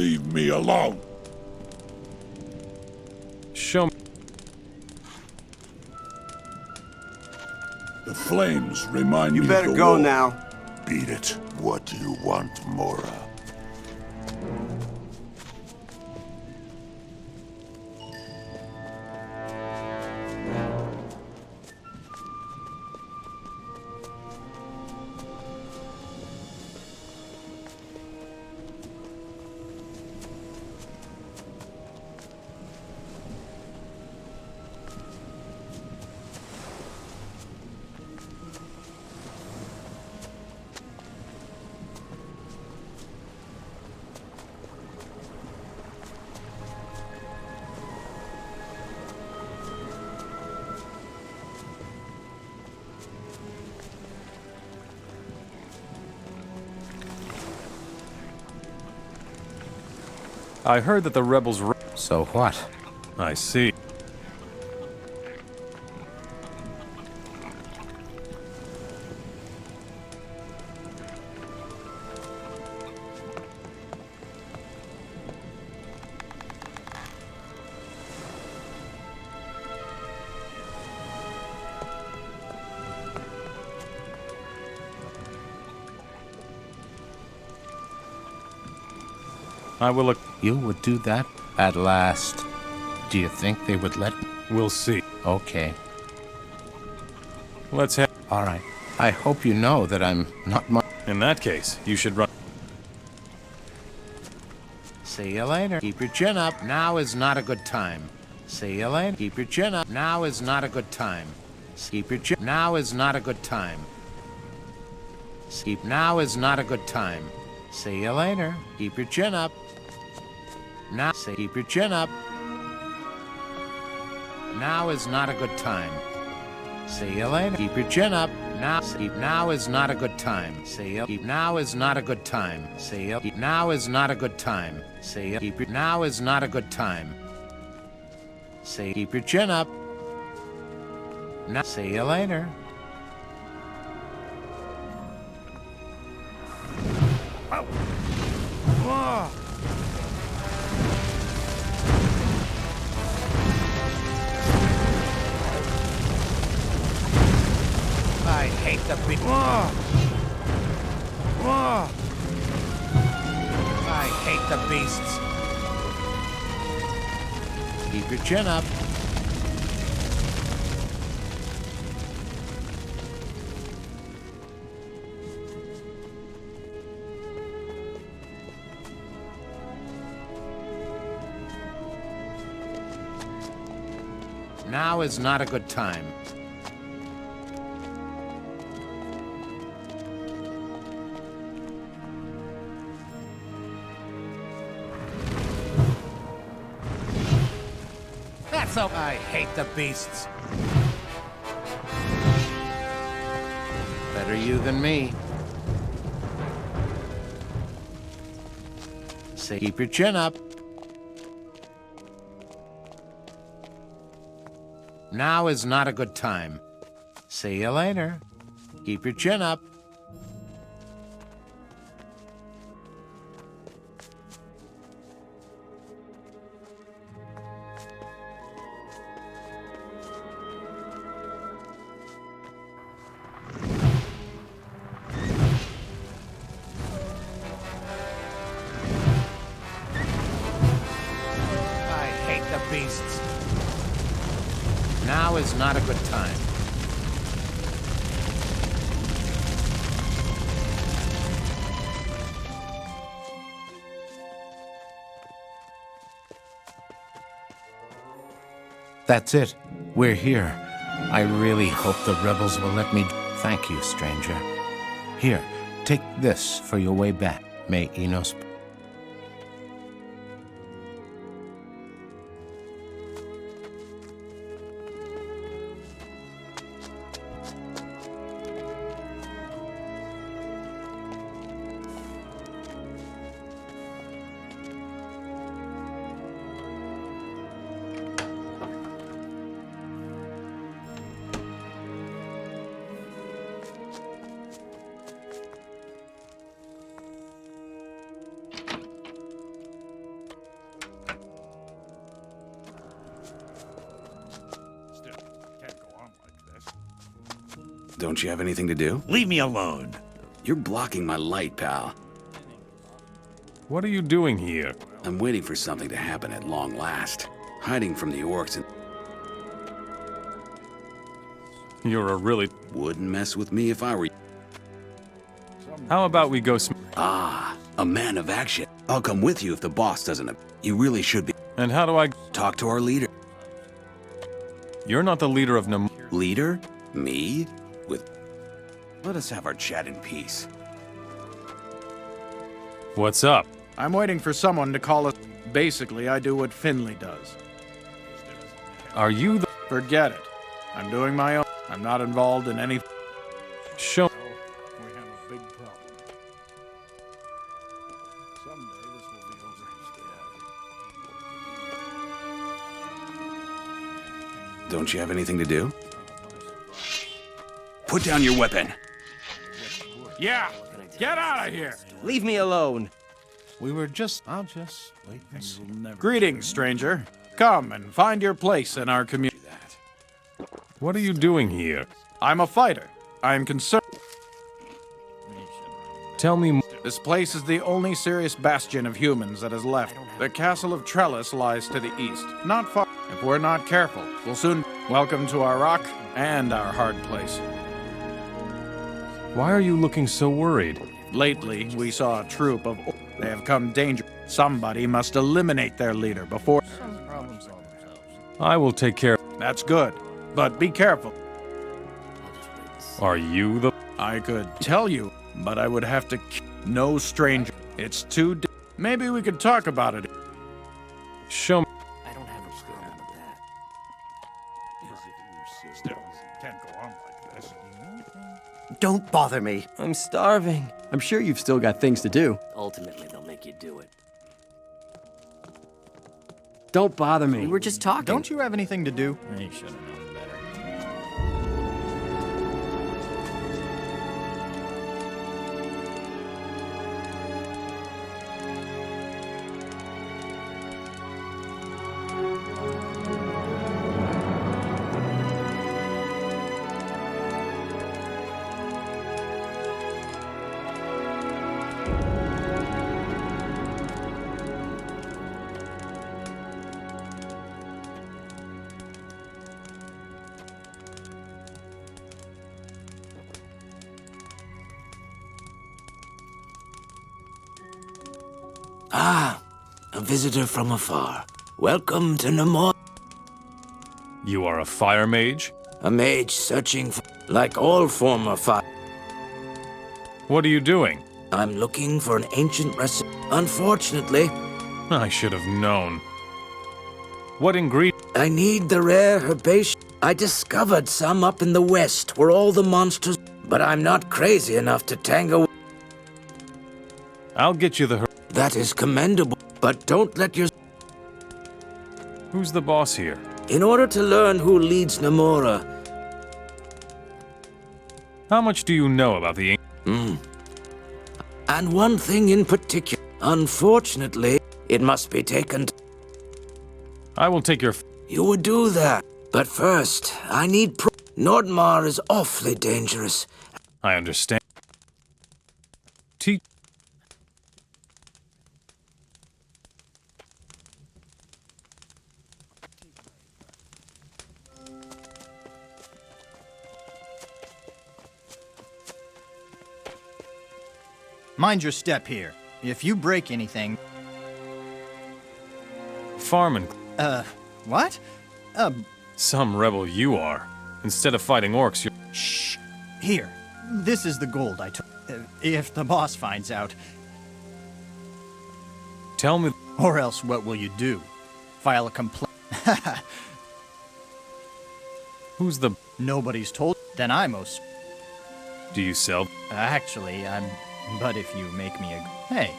Leave me alone. Show me. The flames remind me of the You better go war. now. Beat it. What do you want, Mora? I heard that the rebels... So what? I see. I will... You would do that at last. Do you think they would let me? We'll see. Okay. Let's head... All right. I hope you know that I'm not much... In that case, you should run... See you later. Keep your chin up. Now is not a good time. See you later. Keep your chin up. Now is not a good time. Keep your chin... Now is not a good time. Now is not a good time. See you later. Keep your chin up. Now, keep your chin up. Now is not a good time. See you later. Keep your chin up. Now is not a good time. See you. Now is not a good time. See you. Now is not a good time. See you. Now is not a good time. See. Keep your chin up. Now. See you later. hate the beast. I hate the beasts. Keep your chin up. Now is not a good time. That's so. I hate the beasts. Better you than me. Say, keep your chin up. Now is not a good time. See you later. Keep your chin up. I hate the beasts. Now is not a good time. That's it. We're here. I really hope the rebels will let me. Thank you, stranger. Here, take this for your way back. May Enos. Don't you have anything to do? Leave me alone. You're blocking my light, pal. What are you doing here? I'm waiting for something to happen at long last. Hiding from the orcs and... You're a really... Wouldn't mess with me if I were... How about we go Ah, a man of action. I'll come with you if the boss doesn't... You really should be... And how do I... Talk to our leader. You're not the leader of Leader? Me? Let us have our chat in peace. What's up? I'm waiting for someone to call us. Basically, I do what Finley does. Are you the... Forget it. I'm doing my own. I'm not involved in any... Show... We have a big problem. Someday this will be over. Don't you have anything to do? Put down your weapon. Yeah! Get out of here! Leave me alone. I'll just wait and see. Greetings, stranger. Come and find your place in our community. What are you doing here? I'm a fighter. I'm concerned. Tell me... This place is the only serious bastion of humans that is left. The castle of Trellis lies to the east, not far. If we're not careful, we'll soon... Welcome to our rock and our hard place. Why are you looking so worried? Lately, we saw a troop of... They have come danger. Somebody must eliminate their leader before... I will take care... That's good, but be careful. Are you the... I could tell you, but I would have to... No stranger. It's too... Maybe we could talk about it. Show me... I don't have a problem with that. Can't go on like this. Don't bother me. I'm starving. I'm sure you've still got things to do. Ultimately, they'll make you do it. Don't bother me. We were just talking. Don't you have anything to do? He should have known better. Ah, a visitor from afar. Welcome to Namor. You are a fire mage? A mage searching for, like all former fire. What are you doing? I'm looking for an ancient recipe. Unfortunately, I should have known. What ingredient? I need the rare herbaceous. I discovered some up in the west where all the monsters, but I'm not crazy enough to tango. I'll get you the That is commendable, but don't let your... Who's the boss here? In order to learn who leads Namora... How much do you know about the... And one thing in particular. Unfortunately, it must be taken to... I will take your... You would do that. But first, I need Nordmar is awfully dangerous. I understand. Mind your step here. If you break anything... Farming. What? Some rebel you are. Instead of fighting orcs, you're... Shh. Here. This is the gold I took. If the boss finds out... Tell me... Or else what will you do? File a complaint? Who's the... Nobody's told. Then I most... Do you sell? Actually, I'm... But if you make me a... Hey,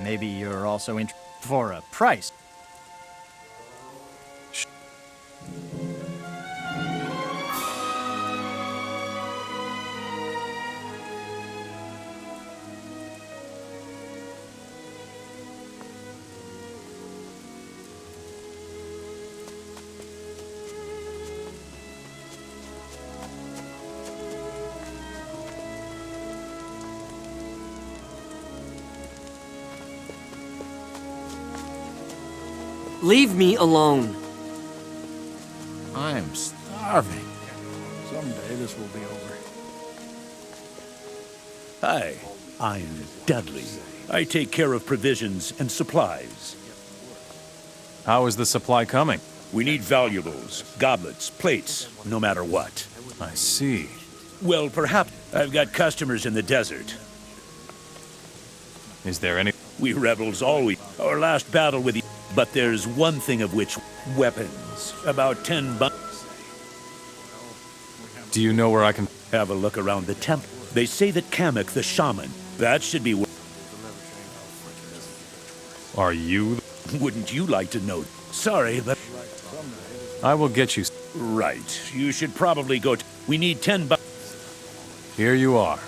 maybe you're also in... For a price. Leave me alone. I'm starving. Someday this will be over. Hi, I'm Dudley. I take care of provisions and supplies. How is the supply coming? We need valuables, goblets, plates, no matter what. I see. Well, perhaps I've got customers in the desert. Is there any... We rebels always... Our last battle with the... But there's one thing of which... Weapons. About 10 bucks. Do you know where I can... Have a look around the temple. They say that Kamek, the shaman, that should be... Are you... Wouldn't you like to know? Sorry, but... I will get you... Right. You should probably go... We need 10 bucks. Here you are.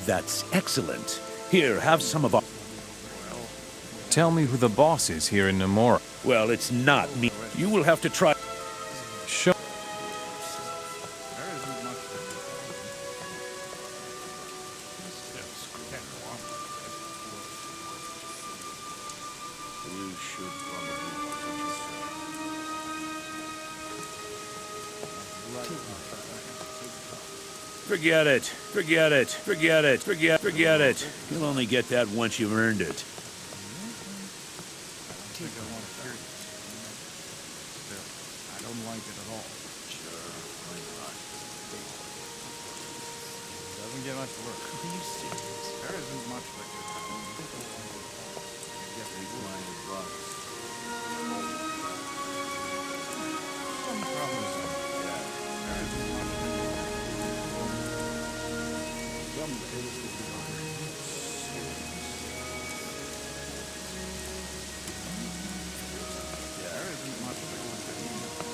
That's excellent. Here, have some of our... Tell me who the boss is here in Namora. Well, it's not me. You will have to try... Show... Forget it. Forget it. Forget it. Forget it. You'll only get that once you've earned it. I don't like it at all. Doesn't get much work. Are you serious? There isn't much that could happen. Get these lines of rocks. Some problems. Yeah. There isn't much that could happen. Some days will be harder. Yeah, there isn't much that could happen.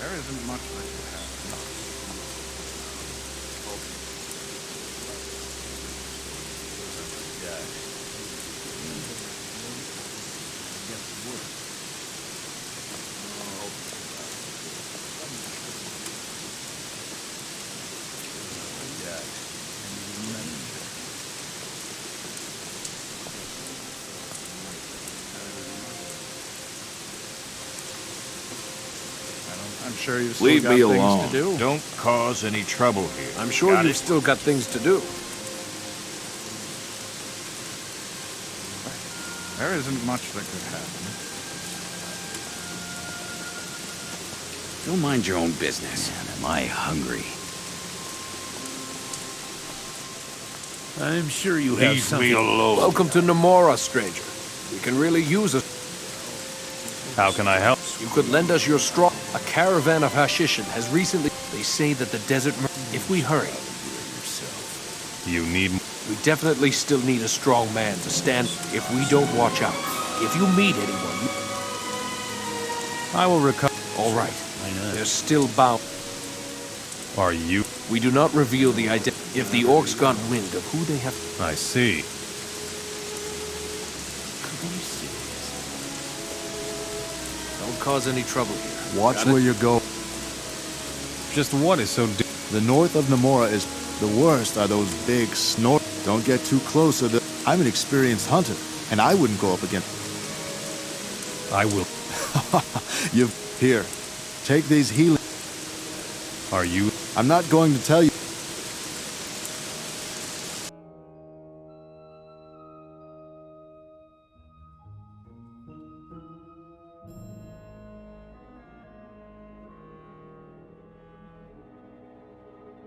There isn't much that could happen. I'm sure you've still Leave got me things alone. to do. Don't cause any trouble here. I'm sure Got you've it? still got things to do. There isn't much that could happen. Go mind your own business. Man, am I hungry. I'm sure you have Leave something. me alone. Welcome to Namora, stranger. We can really use a... How can I help? You could lend us your straw. A caravan of Hashishin has recently... They say that the desert... If we hurry... You need... We definitely still need a strong man to stand if we don't watch out. If you meet anyone... I will recover. All right. They're still bound. Are you? We do not reveal the identity. If the orcs got wind of who they have... I see. Don't cause any trouble here. Watch where you go. Just what is so The north of Namora is... The worst are those big snort. Don't get too close or I'm an experienced hunter, and I wouldn't go up against... I will. Here, take these healing... Are you? I'm not going to tell you...